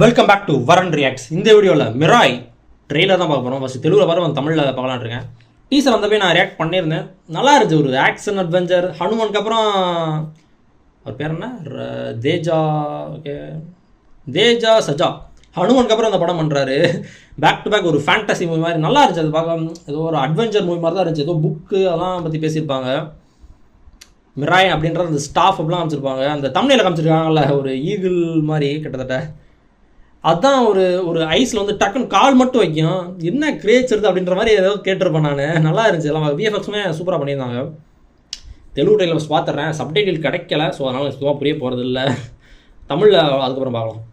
Welcome back to வரன் reacts. இந்த வீடியோவில் மிராய் ட்ரெயிலர் தான் பார்க்க போகிறோம். ஃபஸ்ட்டு தெலுங்கில் பாரு தமிழில் பார்க்கலான்னு இருக்கேன். டீசர் வந்தப்போ நான் ரியாக்ட் பண்ணியிருந்தேன். நல்லா இருந்துச்சு, ஒரு ஆக்ஷன் அட்வென்ச்சர். ஹனுமானுக்கு அப்புறம் அவர் பேர் என்ன, தேஜா சஜா. ஹனுமானுக்கு அப்புறம் அந்த படம் பண்ணுறாரு. பேக் டு பேக் ஒரு ஃபேண்டசி மூவி மாதிரி நல்லா இருந்துச்சு. அது பார்க்க ஏதோ ஒரு அட்வென்ச்சர் மூவி மாதிரி தான் இருந்துச்சு. ஏதோ புக்கு அதெல்லாம் பற்றி பேசியிருப்பாங்க. மிராய் அப்படின்ற அந்த ஸ்டாஃப் அப்படிலாம் காமிச்சிருப்பாங்க. அந்த தமிழில் காமிச்சிருக்காங்கல்ல, ஒரு ஈகிள் மாதிரி கிட்டத்தட்ட. அதுதான் ஒரு ஐஸில் வந்து டக்குன்னு கால் மட்டும் வைக்கும். என்ன கிரியேச்சர் அப்படின்ற மாதிரி ஏதாவது கேட்டிருப்பேன் நான். நல்லா இருந்துச்சு. எல்லாம் விஎஃப்எக்ஸுமே சூப்பராக பண்ணியிருந்தாங்க. தெலுங்கு ட்ரெயிலர்ஸ் பார்த்துட்றேன், சப்டைட்டில் கிடைக்கல. ஸோ அதனால் சுத்தமாக புரிய போகிறது இல்லை. தமிழில் அதுக்கப்புறம் பார்க்கலாம்.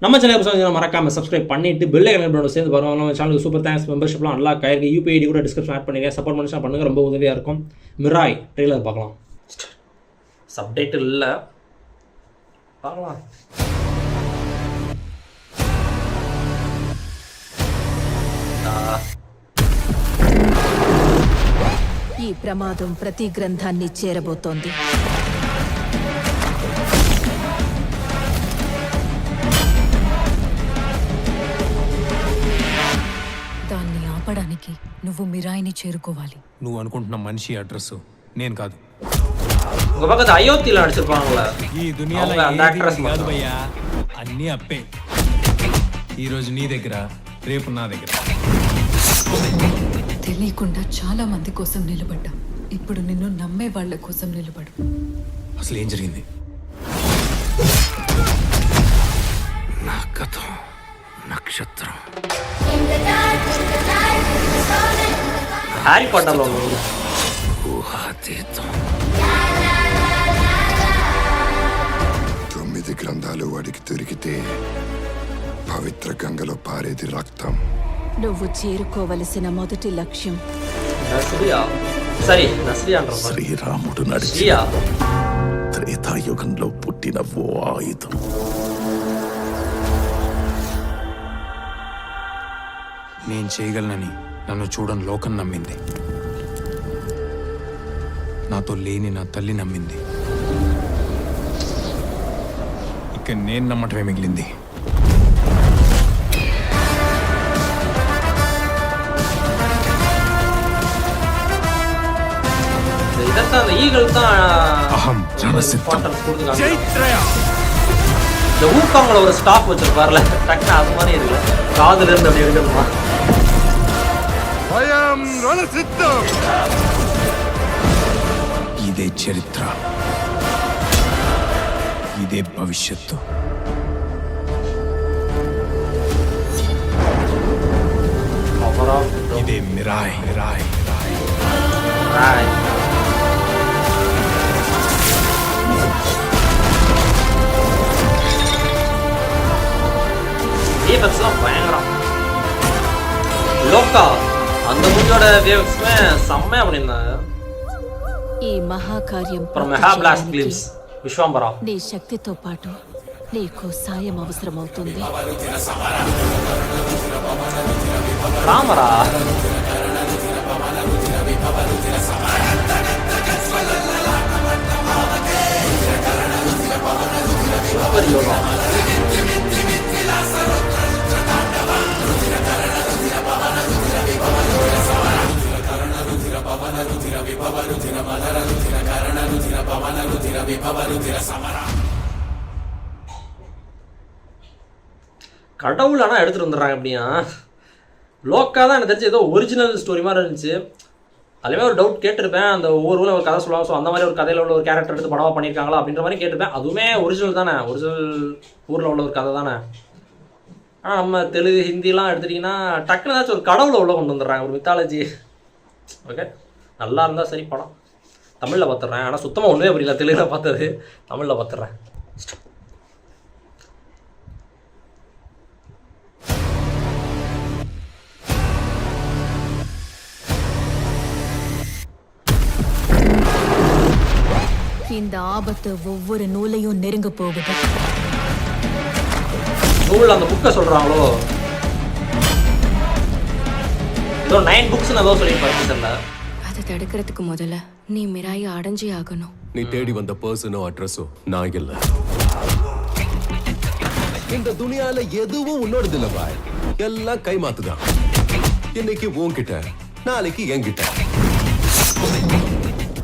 நம்ம சேனல் மறக்காமல் சப்ஸ்கிரைப் பண்ணிவிட்டு பெல் ஐக்கன் சேர்ந்து பாருங்க. நம்ம சேனலுக்கு சூப்பர் தேங்க்ஸ். மெம்பர்ஷிப்லாம் நல்லா கையிருக்கு. யூபிஐடி கூட டிஸ்கிரிப்ஷன் ஆட் பண்ணிங்க. சப்போர்ட் பண்ணிச்சா பண்ணுங்கள், ரொம்ப உதவியாக இருக்கும். மிராய் ட்ரெயிலர் பார்க்கலாம். சப்டைட்டில் இல்லை, பார்க்கலாம். ఈ ప్రమాదం ప్రతి గ్రంథాన్ని చేరబోతోంది. దాన్ని ఆపడానికి నువ్వు మిరాయిని చేరుకోవాలి. నువ్వు అనుకుంటున్న మనిషి అడ్రస్ నేను కాదు. உங்க பக்கத்து அயோத்தியில் நடிச்சிருப்பாங்களா ఈ దునియాలో அந்த ஆக்ட்ரஸ் కాదు భయ్యా, అన్నీ అప్పే. ఈరోజు నీ దగ్గర, రేపు నా దగ్గర. తెలియకుండా చాలా మంది కోసం నిలబడ్డా. ఇప్పుడు నిన్ను నమ్మే వాళ్ళ కోసం నిలబడు. అసలు ఏం జరిగింది? నా కథ నక్షత్రం. హ్యారీ పాటర్లో ఊహాతీతం. 9 గ్రంథాలు వాడికి దొరికితే పవిత్ర గంగలో పారేది రక్తం. నువ్వు చేరుకోవలసిన మొదటి లక్ష్యం శ్రీరాముడు నడిచి త్రేతాయుగంలో పుట్టిన ఓ ఆయుధం. నేను చేయగలనని నన్ను చూడని లోకం నమ్మింది. నాతో లేని నా తల్లి నమ్మింది. ఇక నేను నమ్మటమే మిగిలింది. அந்த ஈகிள் தான் அகம் ஜனசித்தம் ஜெயித்ரயா. இந்த ஊக்காங்கள ஒரு ஸ்டாப் வச்சிருப்பார்ல, டக்குனு அது மாதிரி இருக்குல்ல, காதுல இருந்து அப்படி எடுக்கணுமா. భయం రణసిద్ధం. ఇదే చరిత్ర, ఇదే భవిష్యత్తు. ఇదే మిరాయ్. మిరాయ్ விஎஃப்எக்ஸ்லாம் பயங்கரம். லோக்கா அந்த மூவியோட விஎஃப்எக்ஸ்மே செம்மையா பண்ணியிருந்தாங்க. ఈ మహాకార్యం அப்புறம் மெகா பிளாஸ்ட் கிளிப்ஸ் விஸ்வாம்பரா. నీ శక్తితో పాటు నీకు సాయం అవసరమవుతుంది. ராமரா சூப்பர் யோகா. கடவுள் ஆனால் எடுத்துகிட்டு வந்துடுறாங்க. அப்படியா லோக்கா தான் எனக்கு தெரிஞ்சு ஏதோ ஒரிஜினல் ஸ்டோரி மாதிரி இருந்துச்சு. அதுலேயுமே ஒரு டவுட் கேட்டிருப்பேன். அந்த ஒவ்வொரு ஊரில் ஒரு கதை சொல்லுவாங்க. ஸோ அந்த மாதிரி ஒரு கதையில் உள்ள ஒரு கேரக்டர் எடுத்து படமாக பண்ணியிருக்காங்களா அப்படின்ற மாதிரி கேட்டிருப்பேன். அதுவுமே ஒரிஜினல் தானே, ஒரிஜினல் ஊரில் உள்ள ஒரு கதை தானே. ஆனால் நம்ம தெலுங்கு ஹிந்திலாம் எடுத்துட்டிங்கன்னா டக்குன்னு ஏதாச்சும் ஒரு கடவுளை உள்ள கொண்டு வந்துடுறாங்க, ஒரு மித்தாலஜி. ஓகே, நல்லா இருந்தால் சரி. படம் தமிழில் பார்த்துட்றேன். ஆனால் சுத்தமாக ஒன்றுமே புரியல தெலுங்கில் பார்த்தது. தமிழில் பார்த்துட்றேன். இந்த ஆபத்து ஒவ்வொரு நூலையும் நெருங்க போகுது. நூல் அந்த புக்கை சொல்கிறாங்களோ, ஏதோ 9 books ஏதோ சொல்லியிருப்பாரு சார்ல. அதை தடுக்கிறதுக்கு முதல்ல நீ மிராயை அடைஞ்சே ஆகணும். நீ தேடி வந்த பர்சனோ அட்ரஸோ நான் இல்ல. இந்த துனியால எதுவும் உன்னோடது இல்ல பாய், எல்லாம் கைமாத்துதான். இன்னைக்கு உன்கிட்ட, நாளைக்கு என்கிட்ட.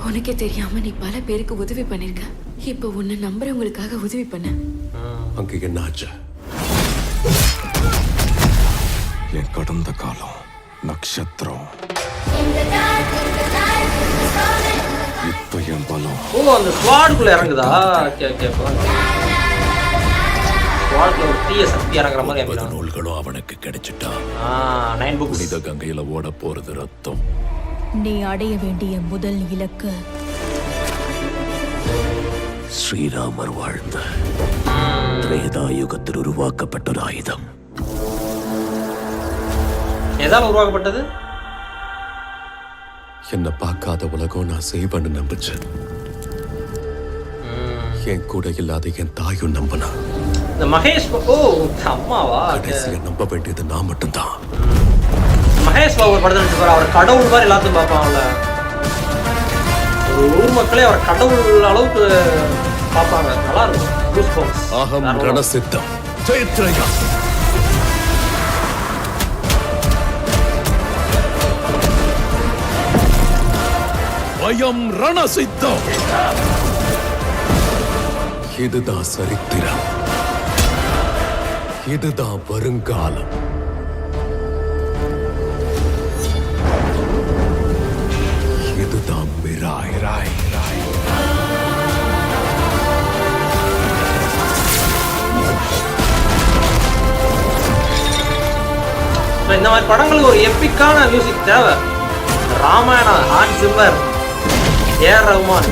உனக்கே தெரியாம நீ பல பேருக்கு உதவி பண்ணிருக்க. இப்ப உன்னை நம்புறவங்களுக்காக உதவி பண்ண. அங்க என்ன ஆச்சு? என் கடந்த காலம் நட்சத்திரம், இப்ப என் பலம். ஓ அந்த ஸ்குவாடுக்குள்ள இறங்குதா? Okay okay. ஸ்குவாடுக்குள்ள ஒரு தீய சக்தி இறங்குற மாதிரி அமைக்கலாம். நூல்களும் அவனுக்கு கிடைச்சிட்டா. 9 புக்ஸ். புனித கங்கையில ஓட போறது ரத்தம். நீ அடைய வேண்டிய முதல் இலக்கு ஸ்ரீராமர் வாழ்ந்த திரேதாயுகத்தில் உருவாக்கப்பட்ட ஒரு ஆயுதம். எதால உருவாக்கப்பட்டது? என்ன பார்க்காத உலகம் நான் செய்வேன்னு நம்புச்சேன். என் கூட இல்லாத என் தாயும் நம்பினா. இந்த மகேஷ் ஓ அம்மாவா? கடைசியா நம்ப வேண்டியது நான் மட்டும்தான். மகேஷ் பாபு படத்தில் நடிச்சிருப்பாரு. அவர் கடவுள் மாதிரி எல்லாத்தையும் பார்ப்பாங்கல்ல. ஒரு ஊர் மக்களே அவர் கடவுள் அளவுக்கு பார்ப்பாங்க. நல்லா இருக்கும். அகம் ரணசித்தம் ஜெயத்ரயா. பயம் ரணசித்தம். இதுதான் சரித்திரம், இதுதான் வருங்காலம். இதுதான் மிராய். இந்த மாதிரி படங்களுக்கு ஒரு எப்பிக்கான மியூசிக் தேவை. ராமாயணம், ஹான்ஸ் சிம்மர், ஏஆர் ரஹ்மான்,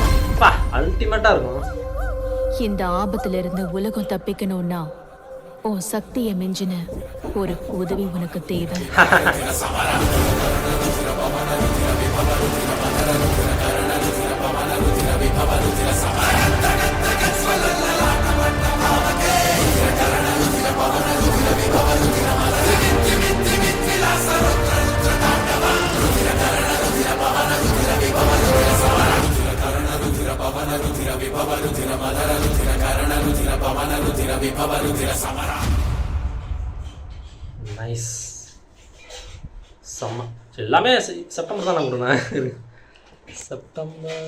அல்டிமேட்டா இருக்கும். இந்த ஆபத்துல இருந்து உலகம் தப்பிக்கணும்னா உன் சக்தியை மிஞ்சின ஒரு உதவி உனக்கு தேவை. நைஸ். செம்ம. எல்லாமே செப்டம்பர் தான் நான் கொடுங்க. September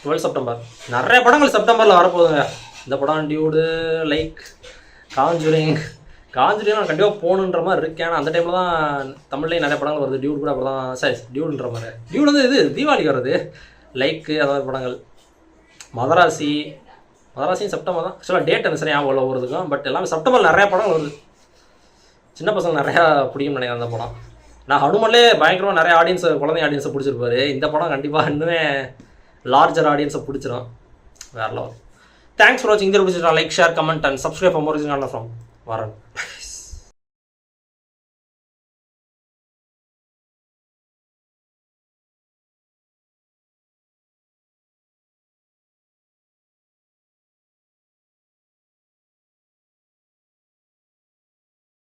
12 September. நிறைய படங்கள் செப்டம்பரில் வரப்போகுதுங்க. இந்த படம் டியூடு, லைக் காஞ்சுரிங் நான் கண்டிப்பாக போகணுன்ற மாதிரி இருக்கேன். ஏன்னா அந்த டைமில் தான் தமிழ்லேயும் நிறைய படங்கள் வருது. டியூட் கூட அப்படி தான். சரி டியூடுன்ற மாதிரி. டியூட் வந்து இது தீபாவளிக்கு வருது. லைக்கு அதாவது படங்கள். மதராசியும் செப்டம்பர் தான். ஆக்சுவலாக டேட் என்ன சரியாக ஞாபகம் வருதுக்கும். பட் எல்லாமே செப்டம்பரில் நிறையா படங்கள் வருது. சின்ன பசங்க நிறையா பிடிக்கும்னு நினைக்கிறேன் அந்த படம். நான் ஹனுமன்லே பயங்கரமாக நிறைய குழந்தை ஆடியன்ஸை பிடிச்சிருப்பாரு. இந்த படம் கண்டிப்பாக இன்னுமே லார்ஜர் ஆடியன்ஸை பிடிச்சிரும். வேறு லெவல். தேங்க்ஸ் ஃபார் வாட்சிங். இந்த பிடிச்சிருக்கா like, share, comment and subscribe for more from வரன்.